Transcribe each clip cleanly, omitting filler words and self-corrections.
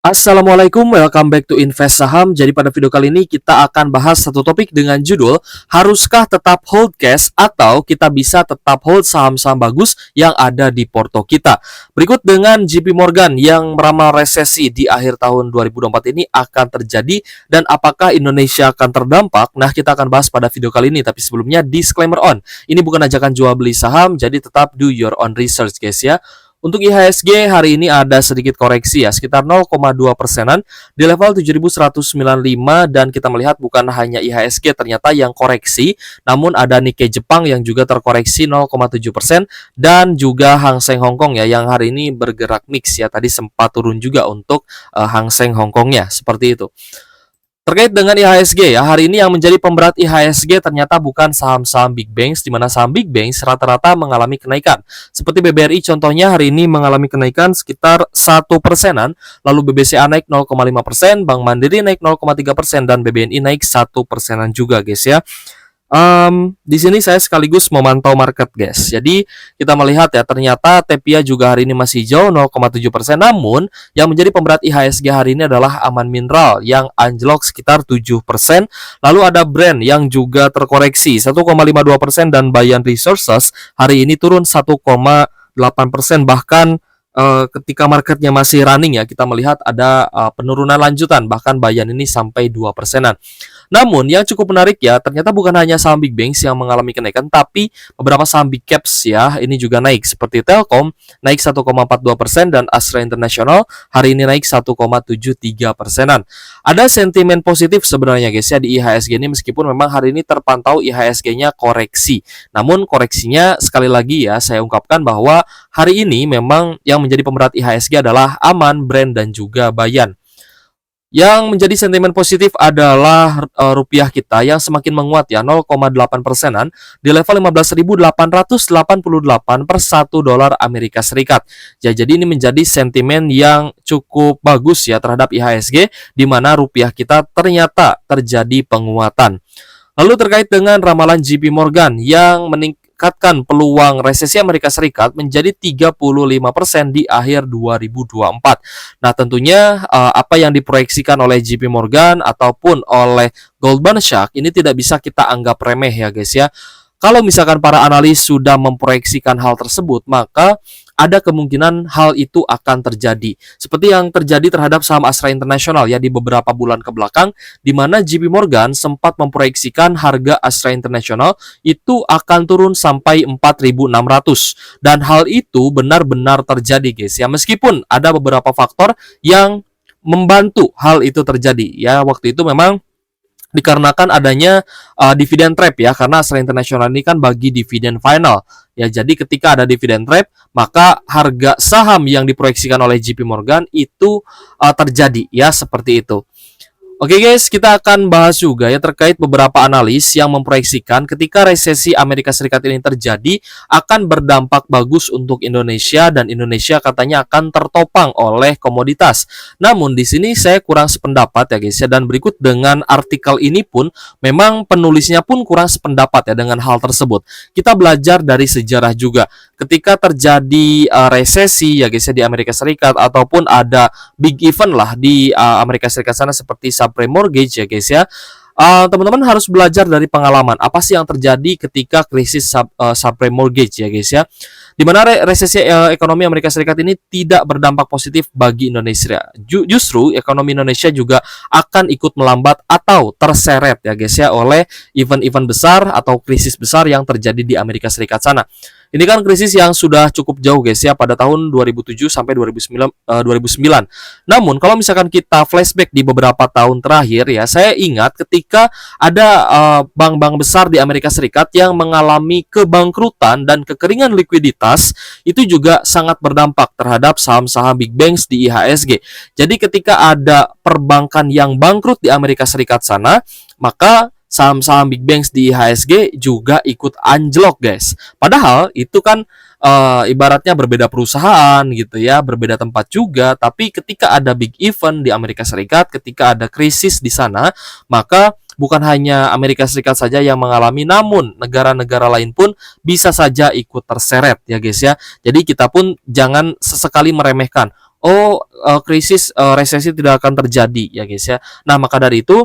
Assalamualaikum, welcome back to Invest Saham. Jadi pada video kali ini kita akan bahas satu topik dengan judul haruskah tetap hold cash atau kita bisa tetap hold saham-saham bagus yang ada di porto kita. Berikut dengan JP Morgan yang meramal resesi di akhir tahun 2024 ini akan terjadi dan apakah Indonesia akan terdampak? Nah, kita akan bahas pada video kali ini, tapi sebelumnya disclaimer on. Ini bukan ajakan jual beli saham, jadi tetap do your own research guys ya. Untuk IHSG hari ini ada sedikit koreksi ya, sekitar 0,2%-an di level 7.195 dan kita melihat bukan hanya IHSG ternyata yang koreksi, namun ada Nikkei Jepang yang juga terkoreksi 0,7% dan juga Hang Seng Hong Kong ya yang hari ini bergerak mix ya, tadi sempat turun juga untuk Hang Seng Hong Kongnya seperti itu. Terkait dengan IHSG ya, hari ini yang menjadi pemberat IHSG ternyata bukan saham-saham big banks, di mana saham big banks rata-rata mengalami kenaikan. Seperti BBRI contohnya hari ini mengalami kenaikan sekitar 1%-an, lalu BBCA naik 0,5%, Bank Mandiri naik 0,3%, dan BBNI naik 1%-an juga guys ya. Di sini saya sekaligus memantau market guys. Jadi kita melihat ya ternyata TEPIA juga hari ini masih hijau 0,7%. Namun yang menjadi pemberat IHSG hari ini adalah Aman Mineral yang anjlok sekitar 7%. Lalu ada Brand yang juga terkoreksi 1,52% dan Bayan Resources hari ini turun 1,8%. Bahkan ketika marketnya masih running ya, kita melihat ada penurunan lanjutan, bahkan Bayan ini sampai 2%-an. Namun yang cukup menarik ya, ternyata bukan hanya saham big banks yang mengalami kenaikan, tapi beberapa saham big caps ya ini juga naik, seperti Telkom naik 1,42% dan Astra International hari ini naik 1,73%-an. Ada sentimen positif sebenarnya guys ya di IHSG ini, meskipun memang hari ini terpantau IHSG-nya koreksi. Namun koreksinya sekali lagi ya saya ungkapkan bahwa hari ini memang yang menjadi pemberat IHSG adalah Aman, Brand, dan juga Bayan. Yang menjadi sentimen positif adalah rupiah kita yang semakin menguat ya 0,8%-an di level 15.888 per 1 dolar Amerika Serikat. Ya, jadi ini menjadi sentimen yang cukup bagus ya terhadap IHSG di mana rupiah kita ternyata terjadi penguatan. Lalu terkait dengan ramalan JP Morgan yang meningkatkan peluang resesi Amerika Serikat menjadi 35% di akhir 2024. Nah, tentunya apa yang diproyeksikan oleh JP Morgan ataupun oleh Goldman Sachs ini tidak bisa kita anggap remeh ya guys ya. Kalau misalkan para analis sudah memproyeksikan hal tersebut, maka ada kemungkinan hal itu akan terjadi. Seperti yang terjadi terhadap saham Astra International ya di beberapa bulan ke belakang, di mana JP Morgan sempat memproyeksikan harga Astra International itu akan turun sampai 4.600. Dan hal itu benar-benar terjadi guys ya. Meskipun ada beberapa faktor yang membantu hal itu terjadi ya. Waktu itu memang dikarenakan adanya dividen trap ya, karena Astra International ini kan bagi dividen final ya, jadi ketika ada dividen trap maka harga saham yang diproyeksikan oleh JP Morgan itu terjadi ya, seperti itu. Oke guys, kita akan bahas juga ya terkait beberapa analis yang memproyeksikan ketika resesi Amerika Serikat ini terjadi akan berdampak bagus untuk Indonesia dan Indonesia katanya akan tertopang oleh komoditas. Namun di sini saya kurang sependapat ya guys ya, dan berikut dengan artikel ini pun memang penulisnya pun kurang sependapat ya dengan hal tersebut. Kita belajar dari sejarah juga. Ketika terjadi resesi ya guys ya di Amerika Serikat ataupun ada big event lah di Amerika Serikat sana seperti subprime mortgage ya guys ya, teman-teman harus belajar dari pengalaman apa sih yang terjadi ketika krisis subprime mortgage ya guys ya, di mana resesi ekonomi Amerika Serikat ini tidak berdampak positif bagi Indonesia. Justru ekonomi Indonesia juga akan ikut melambat atau terseret ya guys ya oleh event-event besar atau krisis besar yang terjadi di Amerika Serikat sana. Ini kan krisis yang sudah cukup jauh guys ya, pada tahun 2007 sampai 2009. Namun kalau misalkan kita flashback di beberapa tahun terakhir ya, saya ingat ketika ada bank-bank besar di Amerika Serikat yang mengalami kebangkrutan dan kekeringan likuiditas, itu juga sangat berdampak terhadap saham-saham big banks di IHSG. Jadi ketika ada perbankan yang bangkrut di Amerika Serikat sana, maka saham-saham big banks di IHSG juga ikut anjlok guys. Padahal itu kan ibaratnya berbeda perusahaan gitu ya, berbeda tempat juga. Tapi ketika ada big event di Amerika Serikat, ketika ada krisis di sana, maka bukan hanya Amerika Serikat saja yang mengalami, namun negara-negara lain pun bisa saja ikut terseret ya guys ya. Jadi kita pun jangan sesekali meremehkan. krisis resesi tidak akan terjadi ya guys ya. Nah, maka dari itu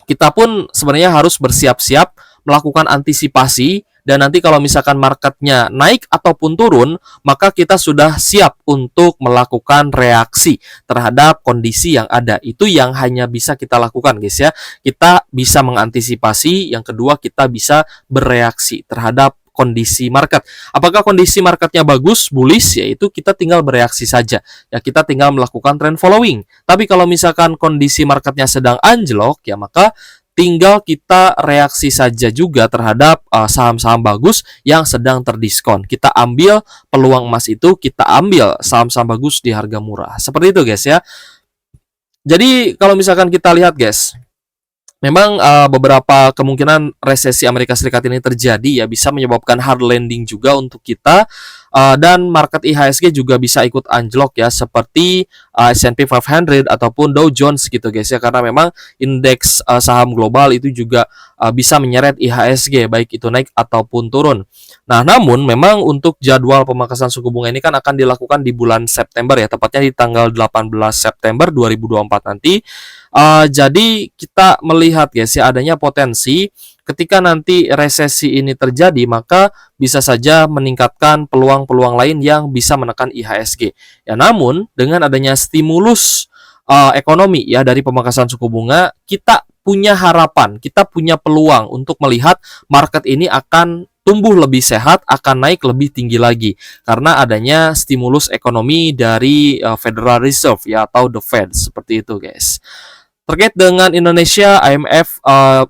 kita pun sebenarnya harus bersiap-siap melakukan antisipasi, dan nanti kalau misalkan marketnya naik ataupun turun, maka kita sudah siap untuk melakukan reaksi terhadap kondisi yang ada. Itu yang hanya bisa kita lakukan guys ya. Kita bisa mengantisipasi, yang kedua kita bisa bereaksi terhadap kondisi market. Apakah kondisi marketnya bagus, bullish, yaitu kita tinggal bereaksi saja. Ya, kita tinggal melakukan trend following. Tapi kalau misalkan kondisi marketnya sedang anjlok, ya maka tinggal kita reaksi saja juga terhadap saham-saham bagus yang sedang terdiskon. Kita ambil peluang emas itu, kita ambil saham-saham bagus di harga murah. Seperti itu guys ya. Jadi kalau misalkan kita lihat guys, memang beberapa kemungkinan resesi Amerika Serikat ini terjadi ya, bisa menyebabkan hard landing juga untuk kita, dan market IHSG juga bisa ikut anjlok ya, seperti S&P 500 ataupun Dow Jones gitu guys ya, karena memang indeks saham global itu juga bisa menyeret IHSG baik itu naik ataupun turun. Nah, namun memang untuk jadwal pemangkasan suku bunga ini kan akan dilakukan di bulan September ya, tepatnya di tanggal 18 September 2024 nanti. Jadi kita melihat guys ya, adanya potensi ketika nanti resesi ini terjadi, maka bisa saja meningkatkan peluang-peluang lain yang bisa menekan IHSG. Ya, namun dengan adanya stimulus ekonomi ya dari pemangkasan suku bunga, kita punya harapan, kita punya peluang untuk melihat market ini akan tumbuh lebih sehat, akan naik lebih tinggi lagi karena adanya stimulus ekonomi dari Federal Reserve ya, atau the Fed, seperti itu guys. Terkait dengan Indonesia, IMF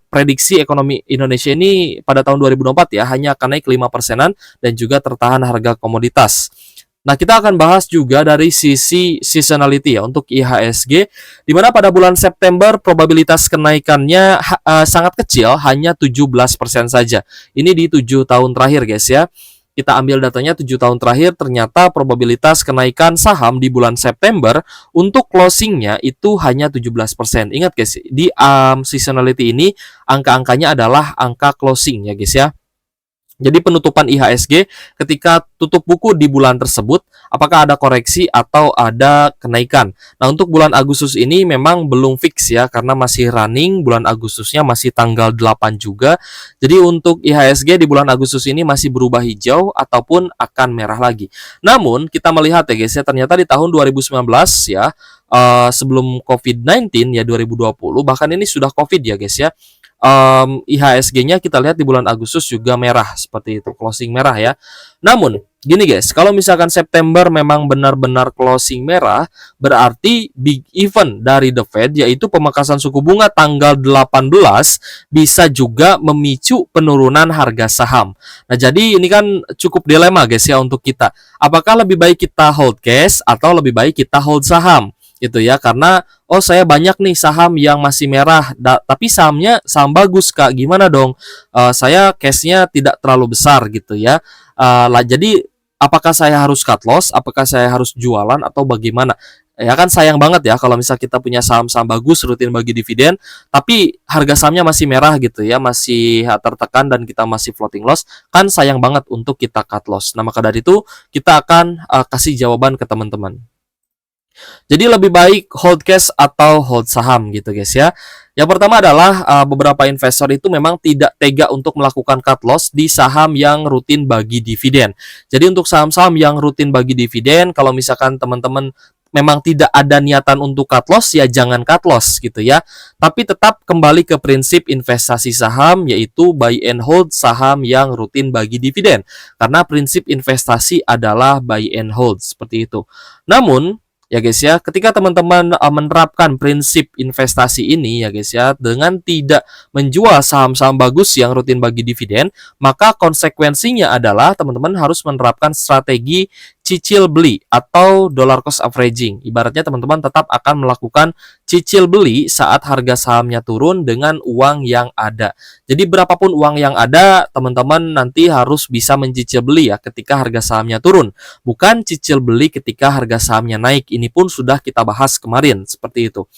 prediksi ekonomi Indonesia ini pada tahun 2024 ya hanya akan naik 5%-an dan juga tertahan harga komoditas. Nah, kita akan bahas juga dari sisi seasonality ya untuk IHSG, di mana pada bulan September probabilitas kenaikannya sangat kecil, hanya 17% saja. Ini di 7 tahun terakhir guys ya. Kita ambil datanya 7 tahun terakhir, ternyata probabilitas kenaikan saham di bulan September untuk closingnya itu hanya 17%. Ingat guys, di seasonality ini angka-angkanya adalah angka closing ya guys ya. Jadi penutupan IHSG ketika tutup buku di bulan tersebut, apakah ada koreksi atau ada kenaikan. Nah, untuk bulan Agustus ini memang belum fix ya, karena masih running, bulan Agustusnya masih tanggal 8 juga. Jadi untuk IHSG di bulan Agustus ini masih berubah hijau ataupun akan merah lagi. Namun kita melihat ya guys ya, ternyata di tahun 2019 ya, sebelum COVID-19 ya 2020, bahkan ini sudah COVID ya guys ya, IHSG-nya kita lihat di bulan Agustus juga merah, seperti itu, closing merah ya. Namun gini guys, kalau misalkan September memang benar-benar closing merah, berarti big event dari The Fed, yaitu pemangkasan suku bunga tanggal 18, bisa juga memicu penurunan harga saham. Nah, jadi ini kan cukup dilema guys ya untuk kita. Apakah lebih baik kita hold cash atau lebih baik kita hold saham? Gitu ya, karena saya banyak nih saham yang masih merah, tapi sahamnya saham bagus Kak, gimana dong? Saya cashnya tidak terlalu besar gitu ya. Jadi apakah saya harus cut loss, apakah saya harus jualan atau bagaimana? Ya kan sayang banget ya kalau misal kita punya saham-saham bagus, rutin bagi dividen, tapi harga sahamnya masih merah gitu ya, masih tertekan dan kita masih floating loss, kan sayang banget untuk kita cut loss. Nah, maka dari itu kita akan kasih jawaban ke teman-teman. Jadi lebih baik hold cash atau hold saham gitu guys ya. Yang pertama adalah beberapa investor itu memang tidak tega untuk melakukan cut loss di saham yang rutin bagi dividen. Jadi untuk saham-saham yang rutin bagi dividen, kalau misalkan teman-teman memang tidak ada niatan untuk cut loss, ya jangan cut loss gitu ya. Tapi tetap kembali ke prinsip investasi saham, yaitu buy and hold saham yang rutin bagi dividen. Karena prinsip investasi adalah buy and hold, seperti itu. Namun ya guys ya, ketika teman-teman menerapkan prinsip investasi ini ya guys ya, dengan tidak menjual saham-saham bagus yang rutin bagi dividen, maka konsekuensinya adalah teman-teman harus menerapkan strategi cicil beli atau dollar cost averaging. Ibaratnya teman-teman tetap akan melakukan cicil beli saat harga sahamnya turun dengan uang yang ada. Jadi berapapun uang yang ada, teman-teman nanti harus bisa mencicil beli ya ketika harga sahamnya turun. Bukan cicil beli ketika harga sahamnya naik. Ini pun sudah kita bahas kemarin, seperti itu.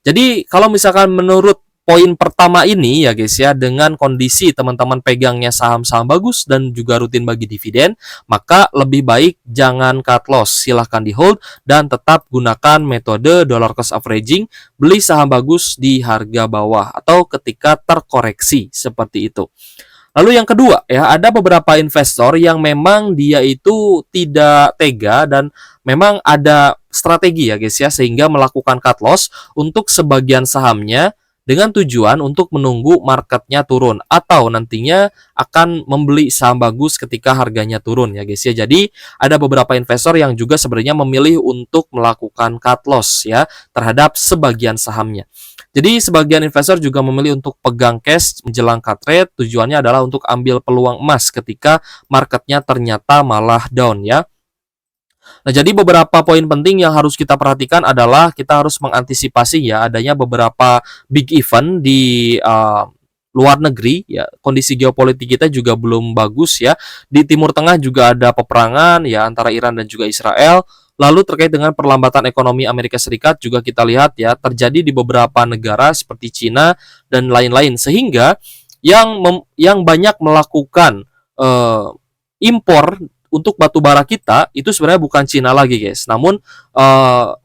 Jadi kalau misalkan menurut poin pertama ini ya guys ya, dengan kondisi teman-teman pegangnya saham-saham bagus dan juga rutin bagi dividen, maka lebih baik jangan cut loss, silahkan di hold dan tetap gunakan metode dollar cost averaging, beli saham bagus di harga bawah atau ketika terkoreksi seperti itu. Lalu yang kedua ya, ada beberapa investor yang memang dia itu tidak tega dan memang ada strategi ya guys ya, sehingga melakukan cut loss untuk sebagian sahamnya dengan tujuan untuk menunggu marketnya turun atau nantinya akan membeli saham bagus ketika harganya turun ya guys ya. Jadi ada beberapa investor yang juga sebenarnya memilih untuk melakukan cut loss ya terhadap sebagian sahamnya. Jadi sebagian investor juga memilih untuk pegang cash menjelang cut trade, tujuannya adalah untuk ambil peluang emas ketika marketnya ternyata malah down ya. Nah, jadi beberapa poin penting yang harus kita perhatikan adalah kita harus mengantisipasi ya adanya beberapa big event di luar negeri ya. Kondisi geopolitik kita juga belum bagus ya. Di Timur Tengah juga ada peperangan ya antara Iran dan juga Israel. Lalu terkait dengan perlambatan ekonomi Amerika Serikat juga kita lihat ya terjadi di beberapa negara seperti Cina dan lain-lain, sehingga yang banyak melakukan impor untuk batu bara kita itu sebenarnya bukan Cina lagi guys, namun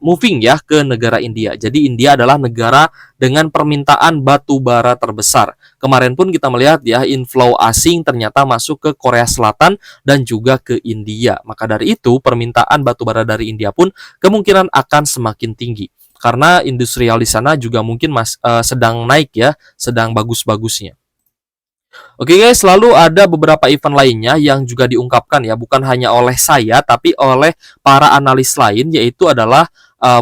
moving ya ke negara India. Jadi India adalah negara dengan permintaan batu bara terbesar. Kemarin pun kita melihat ya inflow asing ternyata masuk ke Korea Selatan dan juga ke India. Maka dari itu permintaan batu bara dari India pun kemungkinan akan semakin tinggi karena industrial di sana juga mungkin sedang naik ya, sedang bagus-bagusnya. Oke guys, lalu ada beberapa event lainnya yang juga diungkapkan ya, bukan hanya oleh saya tapi oleh para analis lain, yaitu adalah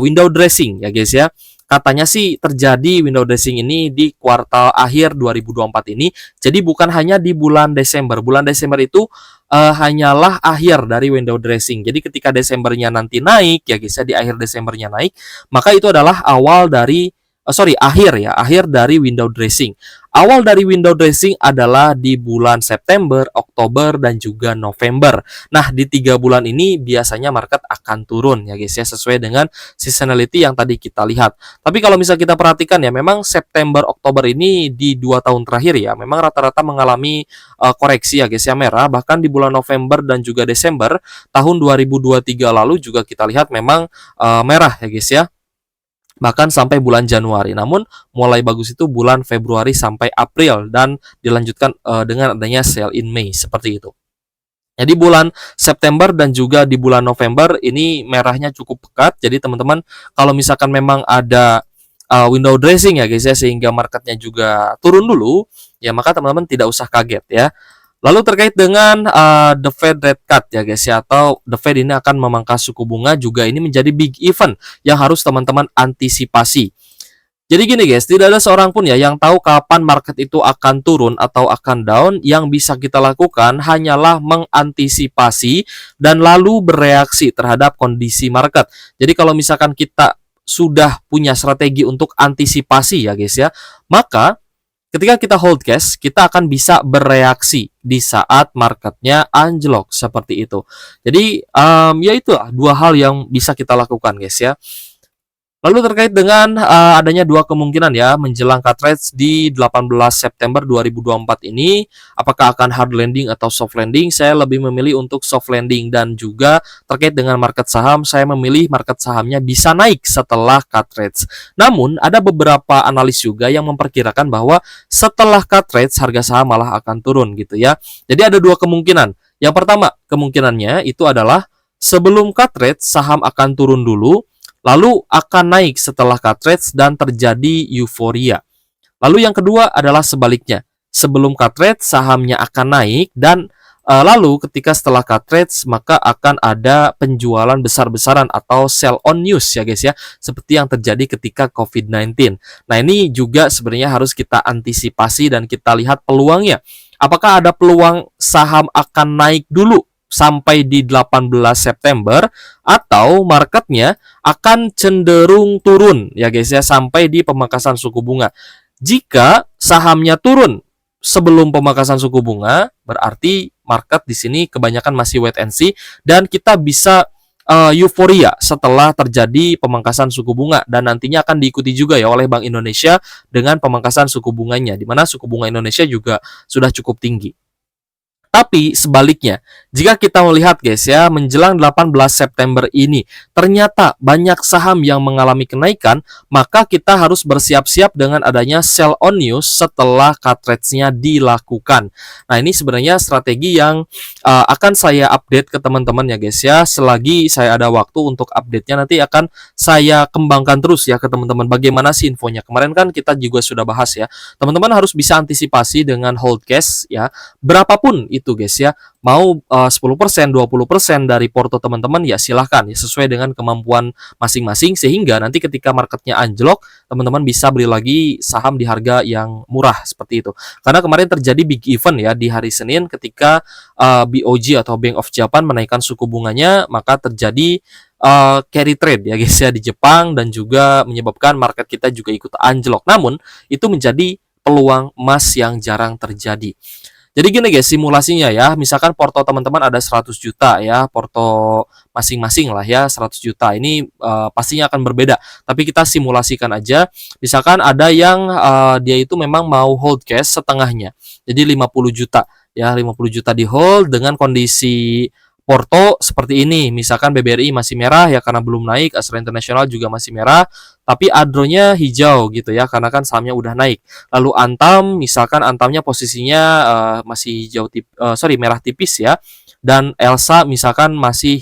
window dressing ya guys ya. Katanya sih terjadi window dressing ini di kuartal akhir 2024 ini. Jadi bukan hanya di bulan Desember. Bulan Desember itu hanyalah akhir dari window dressing. Jadi ketika Desembernya nanti naik ya guys ya, di akhir Desembernya naik, maka itu adalah awal dari akhir dari window dressing. Awal dari window dressing adalah di bulan September, Oktober, dan juga November. Nah, di 3 bulan ini biasanya market akan turun ya guys ya, sesuai dengan seasonality yang tadi kita lihat. Tapi kalau misalnya kita perhatikan ya, memang September, Oktober ini di 2 tahun terakhir ya, memang rata-rata mengalami koreksi ya guys ya, merah. Bahkan di bulan November dan juga Desember tahun 2023 lalu juga kita lihat memang merah ya guys ya, bahkan sampai bulan Januari. Namun mulai bagus itu bulan Februari sampai April dan dilanjutkan dengan adanya sell in Mei seperti itu. Jadi bulan September dan juga di bulan November ini merahnya cukup pekat. Jadi teman-teman kalau misalkan memang ada window dressing ya guys ya, sehingga marketnya juga turun dulu ya, maka teman-teman tidak usah kaget ya. Lalu terkait dengan the Fed rate cut ya guys ya, atau the Fed ini akan memangkas suku bunga, juga ini menjadi big event yang harus teman-teman antisipasi. Jadi gini guys, tidak ada seorang pun ya yang tahu kapan market itu akan turun atau akan down. Yang bisa kita lakukan hanyalah mengantisipasi dan lalu bereaksi terhadap kondisi market. Jadi kalau misalkan kita sudah punya strategi untuk antisipasi ya guys ya, maka ketika kita hold cash, kita akan bisa bereaksi di saat marketnya anjlok seperti itu. Jadi ya itulah 2 hal yang bisa kita lakukan guys ya. Lalu terkait dengan adanya 2 kemungkinan ya menjelang cut trades di 18 September 2024 ini, apakah akan hard landing atau soft landing? Saya lebih memilih untuk soft landing, dan juga terkait dengan market saham, saya memilih market sahamnya bisa naik setelah cut trades. Namun ada beberapa analis juga yang memperkirakan bahwa setelah cut trades harga saham malah akan turun gitu ya. Jadi ada 2 kemungkinan. Yang pertama, kemungkinannya itu adalah sebelum cut trades saham akan turun dulu, lalu akan naik setelah cut trades dan terjadi euforia. Lalu yang kedua adalah sebaliknya. Sebelum cut trades sahamnya akan naik, dan lalu ketika setelah cut trades maka akan ada penjualan besar-besaran atau sell on news ya guys ya, seperti yang terjadi ketika COVID-19. Nah, ini juga sebenarnya harus kita antisipasi dan kita lihat peluangnya. Apakah ada peluang saham akan naik dulu sampai di 18 September, atau marketnya akan cenderung turun ya guys ya sampai di pemangkasan suku bunga. Jika sahamnya turun sebelum pemangkasan suku bunga, berarti market di sini kebanyakan masih wait and see, dan kita bisa euforia setelah terjadi pemangkasan suku bunga dan nantinya akan diikuti juga ya oleh Bank Indonesia dengan pemangkasan suku bunganya, di mana suku bunga Indonesia juga sudah cukup tinggi. Tapi sebaliknya, jika kita melihat guys ya, menjelang 18 September ini, ternyata banyak saham yang mengalami kenaikan, maka kita harus bersiap-siap dengan adanya sell on news setelah cut rates-nya dilakukan. Nah, ini sebenarnya strategi yang akan saya update ke teman-teman ya guys ya. Selagi saya ada waktu untuk update-nya, nanti akan saya kembangkan terus ya ke teman-teman. Bagaimana sih infonya? Kemarin kan kita juga sudah bahas ya. Teman-teman harus bisa antisipasi dengan hold cash ya. Berapapun itu guys ya, mau 10%, 20% dari porto teman-teman ya silahkan ya, sesuai dengan kemampuan masing-masing, sehingga nanti ketika marketnya anjlok, teman-teman bisa beli lagi saham di harga yang murah seperti itu. Karena kemarin terjadi big event ya di hari Senin ketika BOJ atau Bank of Japan menaikkan suku bunganya, maka terjadi carry trade ya guys ya di Jepang, dan juga menyebabkan market kita juga ikut anjlok. Namun itu menjadi peluang emas yang jarang terjadi. Jadi gini guys, simulasinya ya, misalkan porto teman-teman ada 100 juta ya, porto masing-masing lah ya, 100 juta. Ini pastinya akan berbeda, tapi kita simulasikan aja. Misalkan ada yang dia itu memang mau hold cash setengahnya, jadi 50 juta ya, 50 juta di hold dengan kondisi porto seperti ini. Misalkan BBRI masih merah ya karena belum naik, Astra International juga masih merah, tapi Adro-nya hijau gitu ya karena kan sahamnya udah naik. Lalu Antam, misalkan Antamnya posisinya masih hijau merah tipis ya, dan Elsa misalkan masih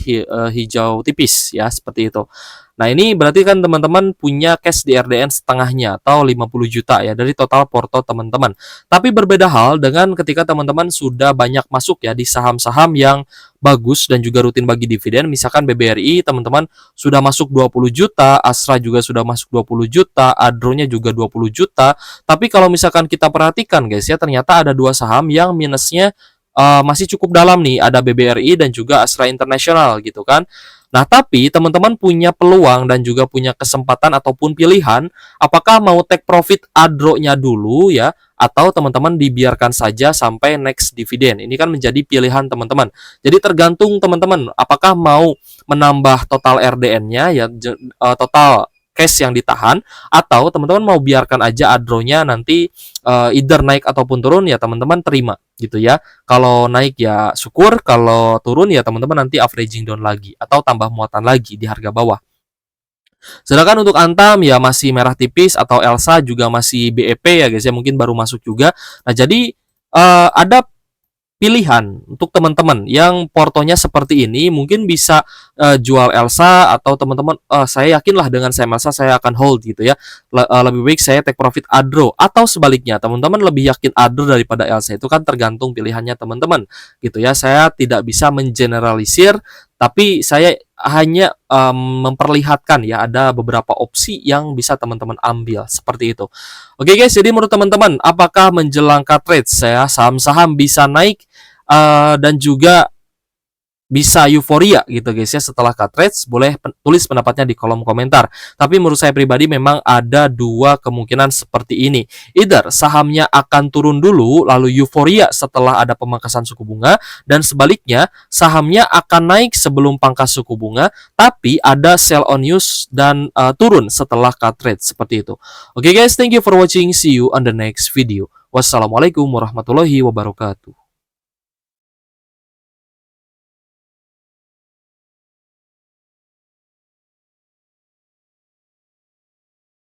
hijau tipis ya, seperti itu. Nah, ini berarti kan teman-teman punya cash di RDN setengahnya atau 50 juta ya dari total porto teman-teman. Tapi berbeda hal dengan ketika teman-teman sudah banyak masuk ya di saham-saham yang bagus dan juga rutin bagi dividen. Misalkan BBRI teman-teman sudah masuk 20 juta, Astra juga sudah masuk 20 juta, Adro-nya juga 20 juta. Tapi kalau misalkan kita perhatikan guys ya, ternyata ada dua saham yang minusnya masih cukup dalam nih, ada BBRI dan juga Astra International gitu kan. Nah, tapi teman-teman punya peluang dan juga punya kesempatan ataupun pilihan, apakah mau take profit Adro-nya dulu ya, atau teman-teman dibiarkan saja sampai next dividen. Ini kan menjadi pilihan teman-teman. Jadi tergantung teman-teman, apakah mau menambah total RDN-nya ya, total cash yang ditahan, atau teman-teman mau biarkan aja Adro-nya nanti either naik ataupun turun ya teman-teman terima gitu ya. Kalau naik ya syukur, kalau turun ya teman-teman nanti averaging down lagi atau tambah muatan lagi di harga bawah. Sedangkan untuk Antam ya masih merah tipis, atau Elsa juga masih BEP ya guys ya, mungkin baru masuk juga. Nah, jadi ada pilihan untuk teman-teman yang portonya seperti ini, mungkin bisa jual Elsa, atau teman-teman saya yakinlah dengan saya Elsa saya akan hold gitu ya. Lebih baik saya take profit Adro, atau sebaliknya teman-teman lebih yakin Adro daripada Elsa. Itu kan tergantung pilihannya teman-teman gitu ya. Saya tidak bisa mengeneralisir, tapi saya hanya memperlihatkan ya ada beberapa opsi yang bisa teman-teman ambil seperti itu. Oke guys, jadi menurut teman-teman apakah menjelang cut rate saya saham-saham bisa naik dan juga bisa euforia gitu guys ya setelah cut rates? Boleh tulis pendapatnya di kolom komentar. Tapi menurut saya pribadi memang ada dua kemungkinan seperti ini. Either sahamnya akan turun dulu lalu euforia setelah ada pemangkasan suku bunga, dan sebaliknya sahamnya akan naik sebelum pangkas suku bunga tapi ada sell on news dan turun setelah cut rate seperti itu. Oke guys, thank you for watching. See you on the next video. Wassalamualaikum warahmatullahi wabarakatuh.